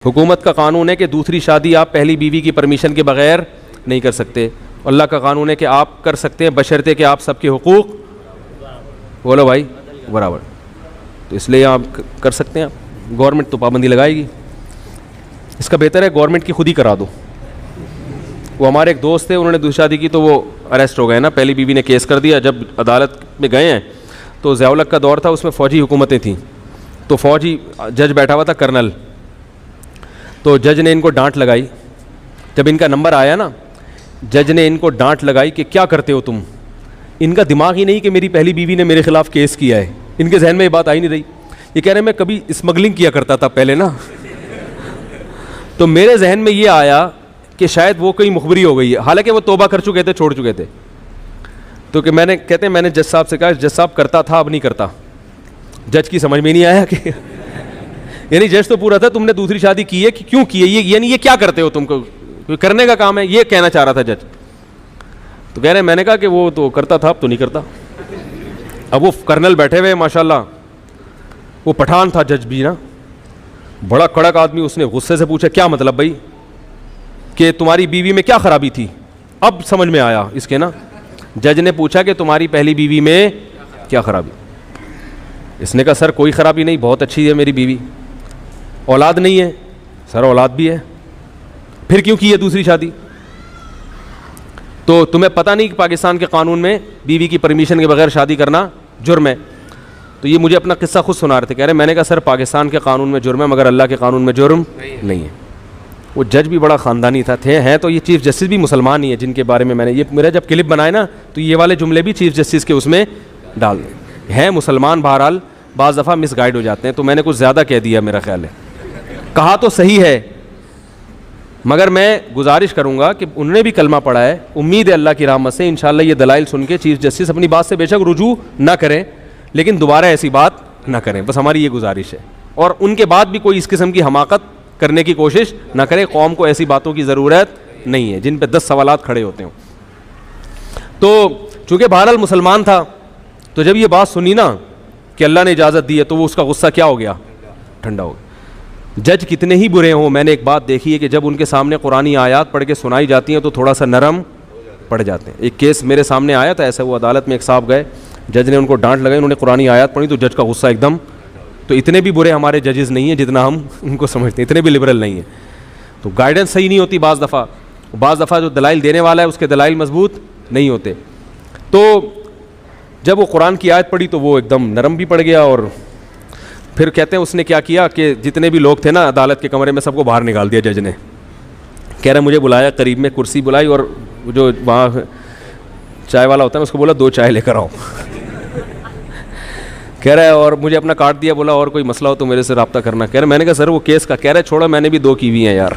हुकूमत का कानून है कि दूसरी शादी आप पहली बीवी की परमिशन के बगैर नहीं कर सकते। अल्लाह का कानून है कि आप कर सकते हैं बशर्ते कि आप सबके हुकूक बोलो भाई बराबर। तो इसलिए आप कर सकते हैं। आप गवर्नमेंट तो पाबंदी लगाएगी, इसका बेहतर है गवर्नमेंट की खुद ही करा दो। वो हमारे एक दोस्त थे, उन्होंने दूसरी शादी की तो वो अरेस्ट हो गए ना। पहली बीवी ने केस कर दिया। जब अदालत में गए हैं तो ज़िया-उल-हक का दौर था, उसमें फ़ौजी हुकूमतें थीं। तो फ़ौजी जज बैठा हुआ था, कर्नल। तो जज ने इनको डांट लगाई। जब इनका नंबर आया ना, जज ने इनको डांट लगाई कि क्या करते हो तुम। इनका दिमाग ही नहीं कि मेरी पहली बीवी ने मेरे खिलाफ केस किया है। इनके जहन में ये बात आई नहीं रही। ये कह रहे मैं कभी स्मगलिंग किया करता था पहले ना, तो मेरे जहन में ये आया कि शायद वो कहीं मुखबरी हो गई है। हालांकि वो तौबा कर चुके थे, छोड़ चुके थे। तो कि मैंने जज साहब से कहा, जज साहब करता था अब नहीं करता। जज की समझ में नहीं आया कि यानी जज तो पूरा था तुमने दूसरी शादी की है कि क्यों की है, ये यानी ये क्या करते हो, तुमको करने का काम है, ये कहना चाह रहा था जज। तो कह रहे मैंने कहा कि वो तो करता था अब तो नहीं करता। अब वो कर्नल बैठे हुए माशाल्लाह, वो पठान था जज भी ना, बड़ा कड़क आदमी। उसने गुस्से से पूछा क्या मतलब भाई कि तुम्हारी बीवी में क्या खराबी थी। अब समझ में आया इसके ना। जज ने पूछा कि तुम्हारी पहली बीवी में क्या खराबी। इसने कहा सर कोई खराबी नहीं, बहुत अच्छी है मेरी बीवी, औलाद नहीं है। सर औलाद भी है, फिर क्यों की है दूसरी शादी। तो तुम्हें पता नहीं कि पाकिस्तान के कानून में बीवी की परमिशन के बगैर शादी करना जुर्म है। तो ये मुझे अपना किस्सा खुद सुना रहे थे। कह रहे मैंने कहा सर पाकिस्तान के कानून में जुर्म है मगर अल्लाह के कानून में जुर्म नहीं है। वो जज भी बड़ा ख़ानदानी था, थे हैं। तो ये चीफ़ जस्टिस भी मुसलमान ही है, जिनके बारे में मैंने ये मेरा जब क्लिप बनाए ना तो ये वाले जुमले भी चीफ़ जस्टिस के उसमें डाल दें। हैं मुसलमान, बहरहाल बाज़ दफ़ा मिसगाइड हो जाते हैं। तो मैंने कुछ ज़्यादा कह दिया मेरा ख्याल है। कहा तो सही है मगर मैं गुजारिश करूँगा कि उन्होंने भी कलमा पढ़ा है। उम्मीद है अल्लाह की रहमत से इंशाअल्लाह ये दलाइल सुन के चीफ़ जस्टिस अपनी बात से बेशक रुजू ना करें, लेकिन दोबारा ऐसी बात ना करें, बस हमारी ये गुजारिश है। और उनके बाद भी कोई इस किस्म की हमाकत करने की कोशिश ना करें। कौम को ऐसी बातों की ज़रूरत नहीं है जिन पर 10 सवालात खड़े होते हों। तो चूँकि बहरहाल मुसलमान था, तो जब ये बात सुनी ना कि अल्लाह ने इजाज़त दी है, तो वो उसका गुस्सा क्या हो गया, ठंडा हो गया। जज कितने ही बुरे हों, मैंने एक बात देखी है कि जब उनके सामने कुरानी आयात पढ़ के सुनाई जाती हैं तो थोड़ा सा नरम पड़ जाते हैं। एक केस मेरे सामने आया था ऐसा, वो अदालत में एक साहब गए, जज ने उनको डांट लगाई, उन्होंने कुरानी आयात पढ़ी तो जज का गुस्सा एकदम। तो इतने भी बुरे हमारे जजेस नहीं हैं जितना हम उनको समझते हैं, इतने भी लिबरल नहीं हैं। तो गाइडेंस सही नहीं होती बाज़ दफ़ा जो दलाइल देने वाला है उसके दलाइल मजबूत नहीं होते। तो जब वो कुरान की आयत पढ़ी तो वो एकदम नरम भी पड़ गया। और फिर कहते हैं उसने क्या किया कि जितने भी लोग थे ना अदालत के कमरे में, सबको बाहर निकाल दिया जज ने। कह रहा मुझे बुलाया, करीब में कुर्सी बुलाई और जो वहाँ चाय वाला होता है उसको बोला 2 चाय लेकर आओ। कह रहा है और मुझे अपना कार्ड दिया, बोला और कोई मसला हो तो मेरे से रब्ता करना। कह रहा मैंने कहा सर वो केस का। कह रहा है छोड़ो मैंने भी 2 की हुई हैं यार।